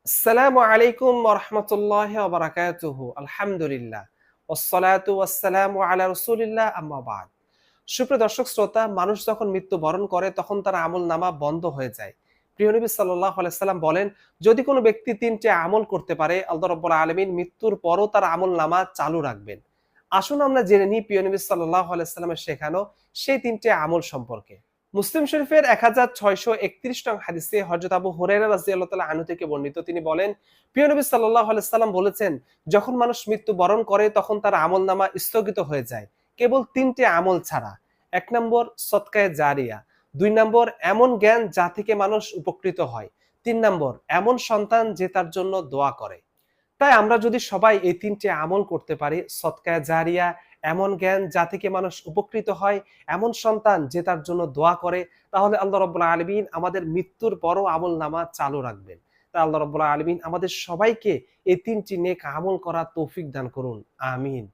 আসসালামু আলাইকুম ওয়া রাহমাতুল্লাহি ওয়া বারাকাতুহু। আলহামদুলিল্লাহ। ওয়াসসালাতু ওয়াসসালামু আলা রাসূলিল্লাহ আম্মা বা'দ। সুপ্রিয় দর্শক শ্রোতা, মানুষ যখন মৃত্যুবরণ করে তখন তার আমলনামা বন্ধ হয়ে যায়। প্রিয় নবী সাল্লাল্লাহু আলাইহি সাল্লাম বলেন, যদি কোনো ব্যক্তি ৩টি আমল করতে পারে, আল্লাহ রাব্বুল আলামিন মৃত্যুর পরও তার আমলনামা চালু রাখবেন। আসুন আমরা জেনে নিই প্রিয় নবী সাল্লাল্লাহু আলাইহি সাল্লামের শেখানো সেই ৩টি আমল সম্পর্কে। মুসলিম শরীফের ১৬৩১ নং হাদিসে হযরত আবু হুরায়রা রাদিয়াল্লাহু তাআলা আনহু থেকে বর্ণিত, তিনি বলেন, প্রিয় নবী সাল্লাল্লাহু আলাইহি সাল্লাম বলেছেন, যখন মানুষ মৃত্যুবরণ করে তখন তার আমলনামা স্থগিত হয়ে যায় কেবল ৩টি আমল ছাড়া। ১ নম্বর সদকায়ে জারিয়া, ২ নম্বর এমন জ্ঞান যা থেকে মানুষ উপকৃত হয়, ৩ নম্বর এমন সন্তান যে তার জন্য দোয়া করে। তাই আমরা যদি সবাই এই ৩টি আমল করতে পারি, সদকায়ে জারিয়া, এমন জ্ঞান যা থেকে মানুষ উপকৃত হয়, এমন সন্তান যে তার জন্য দোয়া করে, তাহলে আল্লাহ রাব্বুল আলামিন আমাদের মৃত্যুর পরও আমলনামা চালু রাখবেন। তাই আল্লাহ রাব্বুল আলামিন আমাদের সবাইকে এই ৩টি নেক আমল করার তৌফিক দান করুন। আমিন।